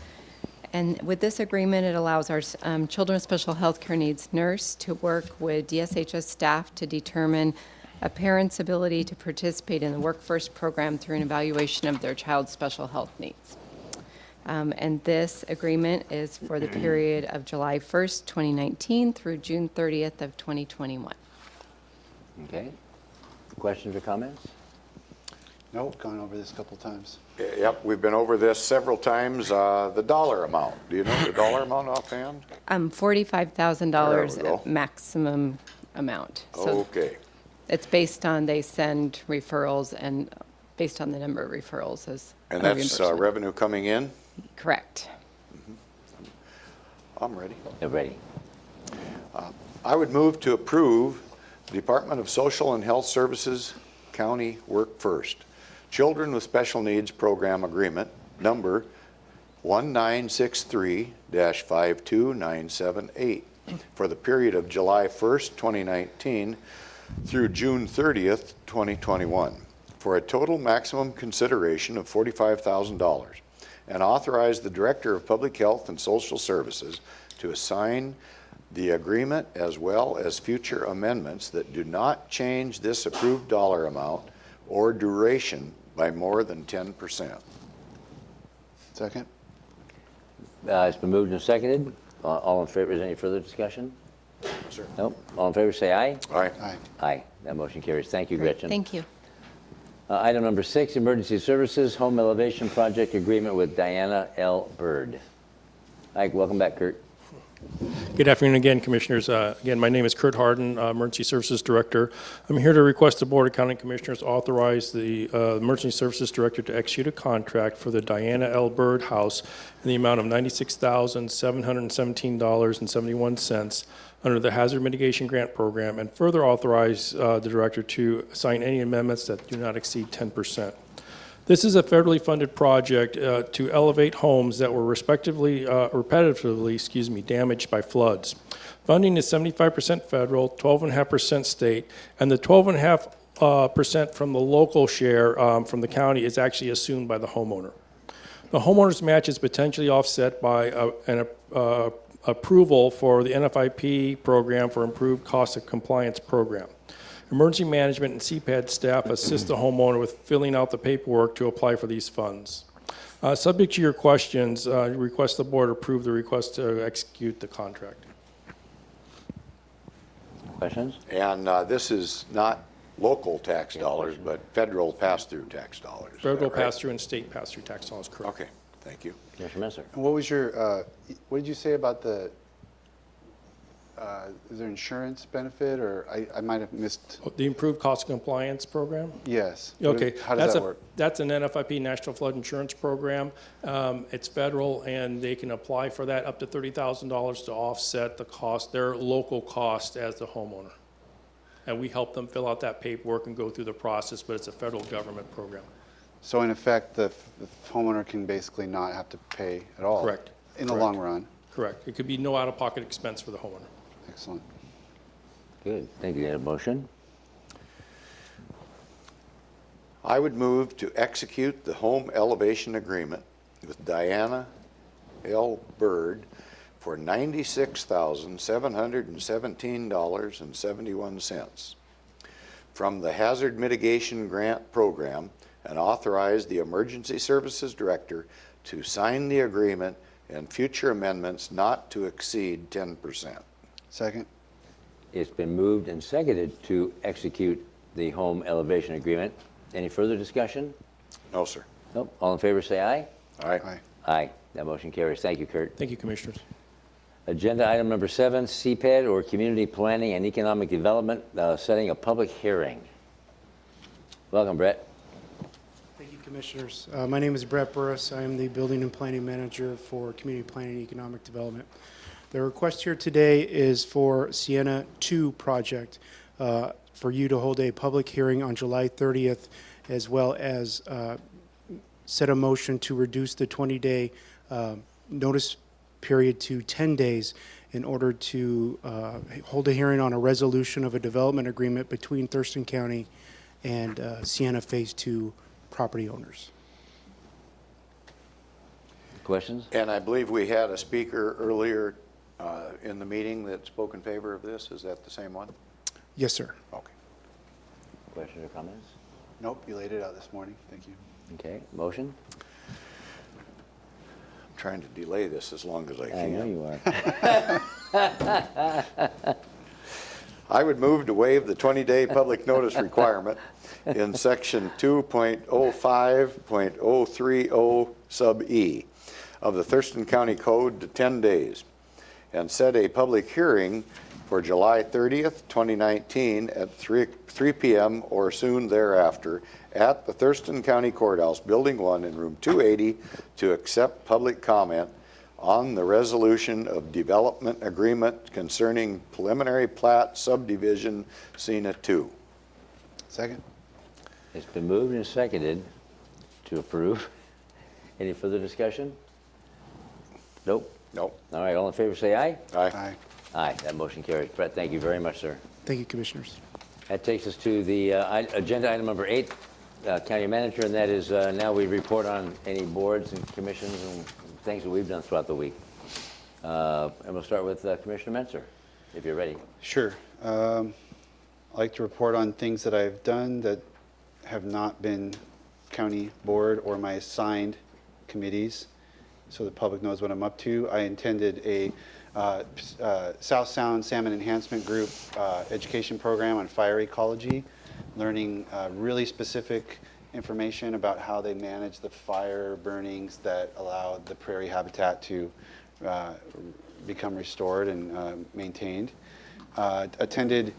And with this agreement, it allows our Children with Special Health Care Needs nurse to work with DSHS staff to determine a parent's ability to participate in the Work First program through an evaluation of their child's special health needs. And this agreement is for the period of July 1st, 2019 through June 30th of 2021. Okay. Questions or comments? No, gone over this a couple times. Yep, we've been over this several times. The dollar amount, do you know the dollar amount offhand? $45,000 There we go. maximum amount. So Okay. it's based on, they send referrals and based on the number of referrals as And a that's reimbursement. revenue coming in? Correct. I'm ready. Yeah, ready. I would move to approve the Department of Social and Health Services County Work First Children with Special Needs Program Agreement number 1963-52978 for the period of July 1st, 2019 through June 30th, 2021 for a total maximum consideration of $45,000 and authorize the Director of Public Health and Social Services to assign the agreement as well as future amendments that do not change this approved dollar amount or duration by more than 10%. Second? It's been moved and seconded. All in favor, is there any further discussion? Sir. Nope. All in favor, say aye. Aye. Aye. Aye. That motion carries. Thank you, Great. Gretchen. Thank you. Item number 6, Emergency Services Home Elevation Project Agreement with Diana L. Bird. Hi, welcome back, Kurt. Good afternoon again, Commissioners. Again, my name is Kurt Harden, Emergency Services Director. I'm here to request the Board of County Commissioners authorize the Emergency Services Director to execute a contract for the Diana L. Bird House in the amount of $96,717.71 under the Hazard Mitigation Grant Program, and further authorize the Director to sign any amendments that do not exceed 10%. This is a federally funded project to elevate homes that were repetitively damaged by floods. Funding is 75% federal, 12.5% state, and the 12.5% from the local share from the county is actually assumed by the homeowner. The homeowner's match is potentially offset by an approval for the NFIP program for Improved Cost of Compliance Program. Emergency management and CPAD staff assist the homeowner with filling out the paperwork to apply for these funds. Subject to your questions, request the board approve the request to execute the contract. Questions? And this is not local tax dollars, but federal pass-through tax dollars. Is that Federal right? pass-through and state pass-through tax dollars, correct. Okay, thank you. Commissioner Messer. And what was your, what did you say about the, is there insurance benefit, or I might have missed? The Improved Cost of Compliance Program? Yes. Okay. How does that work? That's an NFIP National Flood Insurance Program. It's federal, and they can apply for that up to $30,000 to offset the cost, their local cost as the homeowner. And we help them fill out that paperwork and go through the process, but it's a federal government program. So in effect, the homeowner can basically not have to pay at all? Correct. In the Correct. long run? Correct. It could be no out-of-pocket expense for the homeowner. Excellent. Good. Thank you. Need a motion? I would move to execute the home elevation agreement with Diana L. Bird for $96,717.71 from the Hazard Mitigation Grant Program and authorize the Emergency Services Director to sign the agreement and future amendments not to exceed 10%. Second? It's been moved and seconded to execute the home elevation agreement. Any further discussion? No, sir. Nope. All in favor, say aye. Aye. Aye. Aye. That motion carries. Thank you, Kurt. Thank you, Commissioners. Agenda item number 7, CPAD, or Community Planning and Economic Development, setting a public hearing. Welcome, Brett. Thank you, Commissioners. My name is Brett Burris. I am the Building and Planning Manager for Community Planning and Economic Development. The request here today is for Sienna 2 project, for you to hold a public hearing on July 30th, as well as set a motion to reduce the 20-day notice period to 10 days in order to hold a hearing on a resolution of a development agreement between Thurston County and Sienna Phase 2 property owners. Questions? And I believe we had a speaker earlier in the meeting that spoke in favor of this. Is that the same one? Yes, sir. Okay. Questions or comments? Nope, you laid it out this morning. Thank you. Okay. Motion? I'm trying to delay this as long as I can. I know you are. I would move to waive the 20-day public notice requirement in section 2.05.030 sub E of the Thurston County Code to 10 days and set a public hearing for July 30th, 2019 at 3 p.m. or soon thereafter at the Thurston County Courthouse, Building 1 in Room 280 to accept public comment on the resolution of development agreement concerning preliminary plat subdivision Cena 2. Second. It's been moved and seconded to approve. Any further discussion? Nope. Nope. All right, all in favor say aye. Aye. Aye, that motion carries. Brett, thank you very much, sir. Thank you, Commissioners. That takes us to the agenda item number 8, County Manager, and that is now we report on any boards and commissions and things that we've done throughout the week. And we'll start with Commissioner Menzer, if you're ready. Sure. I'd like to report on things that I've done that have not been county board or my assigned committees, so the public knows what I'm up to. I attended a South Sound Salmon Enhancement Group education program on fire ecology, learning really specific information about how they manage the fire burnings that allow the prairie habitat to become restored and maintained. Attended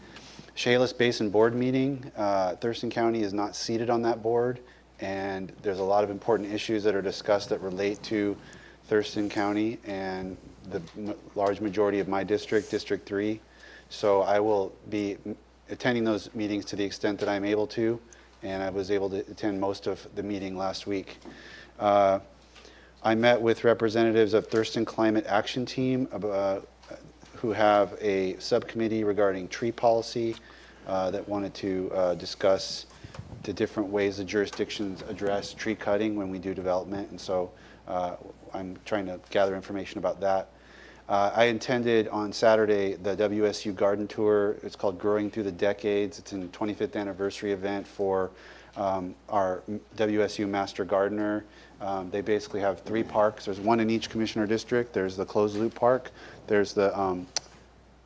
Chehalis Basin Board meeting. Thurston County is not seated on that board, and there's a lot of important issues that are discussed that relate to Thurston County and the large majority of my district, District 3. So I will be attending those meetings to the extent that I'm able to, and I was able to attend most of the meeting last week. I met with representatives of Thurston Climate Action Team who have a subcommittee regarding tree policy that wanted to discuss the different ways the jurisdictions address tree cutting when we do development, and so I'm trying to gather information about that. I attended on Saturday the WSU Garden Tour. It's called Growing Through the Decades. It's an 25th anniversary event for our WSU Master Gardener. They basically have 3 parks. There's one in each commissioner district. There's the Closed Loop Park. There's the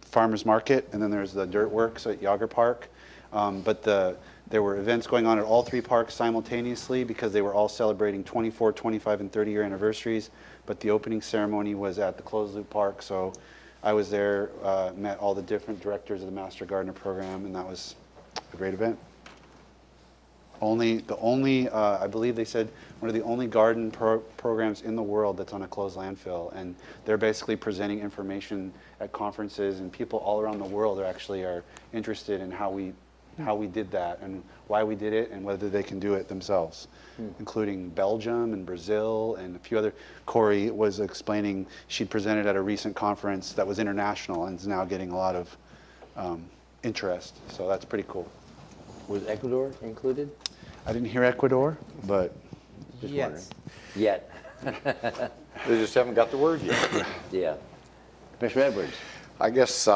Farmers Market, and then there's the Dirt Works at Yager Park. There were events going on at all 3 parks simultaneously because they were all celebrating 24, 25, and 30-year anniversaries. But the opening ceremony was at the Closed Loop Park, so I was there, met all the different directors of the Master Gardener program, and that was a great event. I believe they said, one of the only garden programs in the world that's on a closed landfill, and they're basically presenting information at conferences, and people all around the world are interested in how we did that and why we did it and whether they can do it themselves, including Belgium and Brazil and a few other. Corey was explaining she'd presented at a recent conference that was international and is now getting a lot of interest, so that's pretty cool. Was Ecuador included? I didn't hear Ecuador, but just Yes. wondering. Yet. They just haven't got the word yet. Yeah. Commissioner Edwards. I guess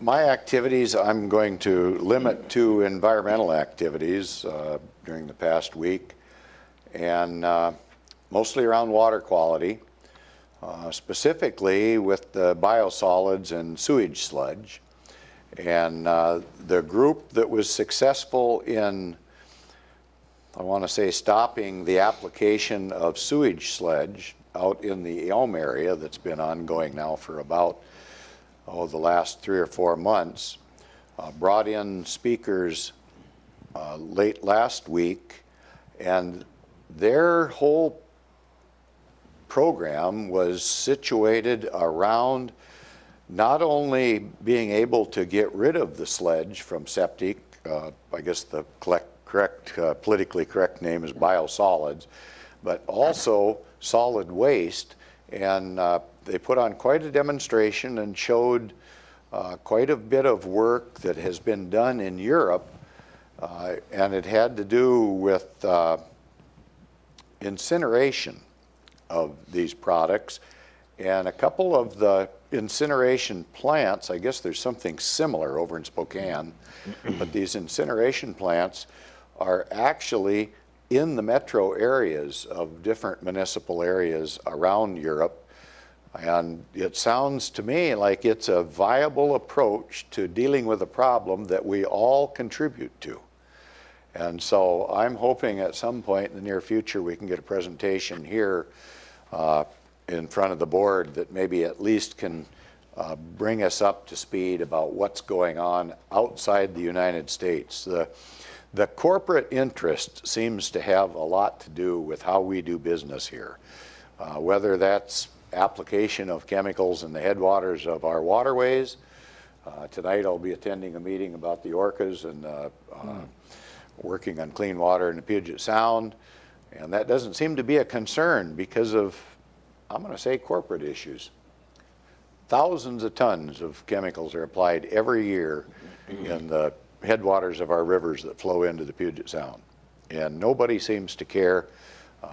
my activities I'm going to limit to environmental activities during the past week, and mostly around water quality, specifically with the biosolids and sewage sludge. And the group that was successful in, I want to say, stopping the application of sewage sludge out in the Elm area that's been ongoing now for about the last 3 or 4 months, brought in speakers late last week, and their whole program was situated around not only being able to get rid of the sludge from septic, I guess the politically correct name is biosolids, but also solid waste. And they put on quite a demonstration and showed quite a bit of work that has been done in Europe, and it had to do with incineration of these products. And a couple of the incineration plants, I guess there's something similar over in Spokane, but these incineration plants are actually in the metro areas of different municipal areas around Europe. And it sounds to me like it's a viable approach to dealing with a problem that we all contribute to. And so I'm hoping at some point in the near future we can get a presentation here in front of the board that maybe at least can bring us up to speed about what's going on outside the United States. The corporate interest seems to have a lot to do with how we do business here, whether that's application of chemicals in the headwaters of our waterways. Tonight I'll be attending a meeting about the orcas and working on clean water in the Puget Sound, and that doesn't seem to be a concern because of, I'm going to say, corporate issues. Thousands of tons of chemicals are applied every year in the headwaters of our rivers that flow into the Puget Sound, and nobody seems to care.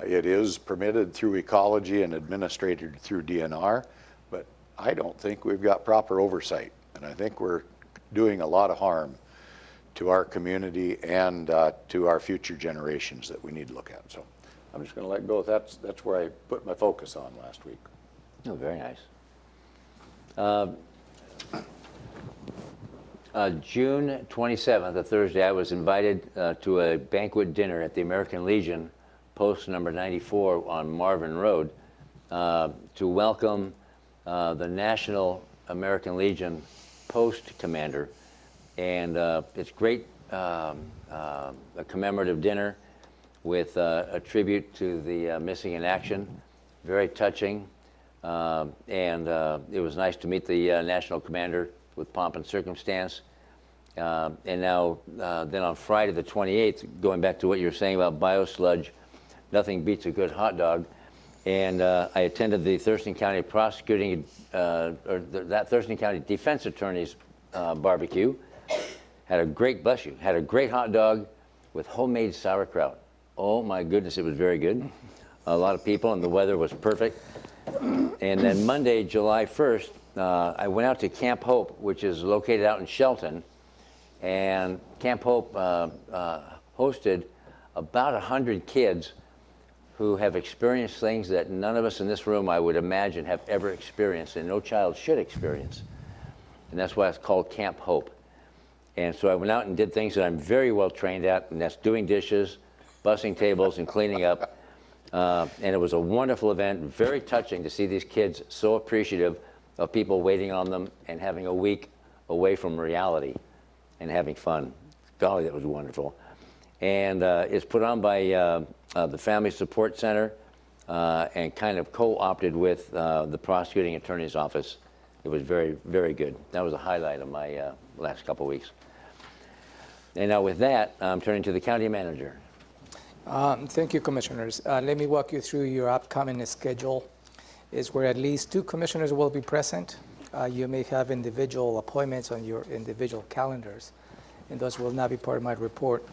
It is permitted through ecology and administered through DNR, but I don't think we've got proper oversight, and I think we're doing a lot of harm to our community and to our future generations that we need to look at. So I'm just going to let go. That's where I put my focus on last week. Oh, very nice. June 27th, a Thursday, I was invited to a banquet dinner at the American Legion, post number 94 on Marvin Road, to welcome the National American Legion post commander. And it's great, a commemorative dinner with a tribute to the missing in action, very touching. And it was nice to meet the national commander with pomp and circumstance. And now, then on Friday the 28th, going back to what you were saying about biosludge, nothing beats a good hot dog. And I attended the Thurston County prosecuting, that Thurston County defense attorney's barbecue. Had a great, bless you, had a great hot dog with homemade sauerkraut. Oh my goodness, it was very good. A lot of people and the weather was perfect. And then Monday, July 1st, I went out to Camp Hope, which is located out in Shelton. And Camp Hope hosted about 100 kids who have experienced things that none of us in this room, I would imagine, have ever experienced, and no child should experience. And that's why it's called Camp Hope. And so I went out and did things that I'm very well trained at, and that's doing dishes, bussing tables, and cleaning up. And it was a wonderful event, very touching to see these kids so appreciative of people waiting on them and having a week away from reality and having fun. Golly, that was wonderful. And it's put on by the Family Support Center and kind of co-opted with the prosecuting attorney's office. It was very, very good. That was a highlight of my last couple weeks. And now with that, I'm turning to the county manager. Thank you, commissioners. Let me walk you through your upcoming schedule. Is where at least 2 commissioners will be present. You may have individual appointments on your individual calendars, and those will not be part of my report.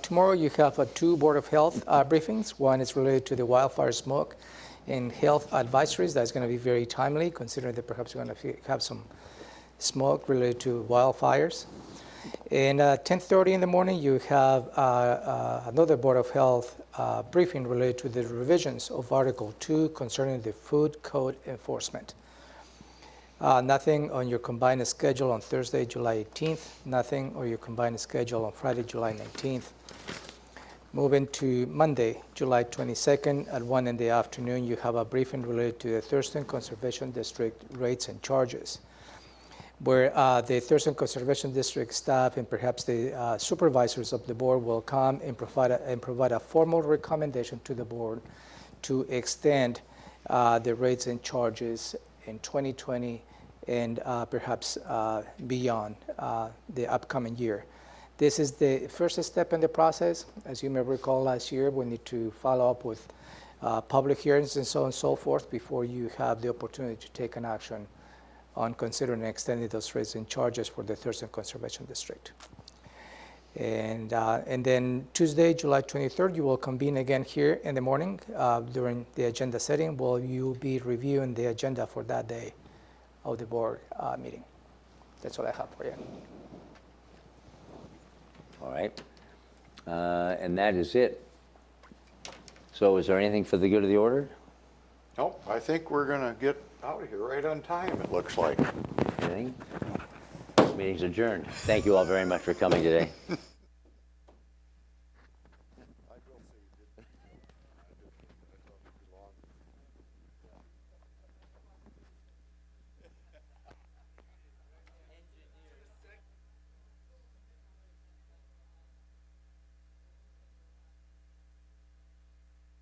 Tomorrow you have 2 Board of Health briefings. One is related to the wildfire smoke and health advisories. That's going to be very timely, considering that perhaps you're going to have some smoke related to wildfires. And at 10:30 in the morning, you have another Board of Health briefing related to the revisions of Article 2 concerning the food code enforcement. Nothing on your combined schedule on Thursday, July 18th. Nothing on your combined schedule on Friday, July 19th. Moving to Monday, July 22nd at 1 in the afternoon, you have a briefing related to the Thurston Conservation District rates and charges, where the Thurston Conservation District staff and perhaps the supervisors of the board will come and provide a formal recommendation to the board to extend the rates and charges in 2020 and perhaps beyond the upcoming year. This is the first step in the process. As you may recall, last year we need to follow up with public hearings and so on and so forth before you have the opportunity to take an action on considering extending those rates and charges for the Thurston Conservation District. And then Tuesday, July 23rd, you will convene again here in the morning during the agenda setting. You'll be reviewing the agenda for that day of the board meeting. That's all I have for you. All right. And that is it. So is there anything for the good of the order? Nope, I think we're going to get out of here right on time, it looks like. Anything? Meeting's adjourned. Thank you all very much for coming today.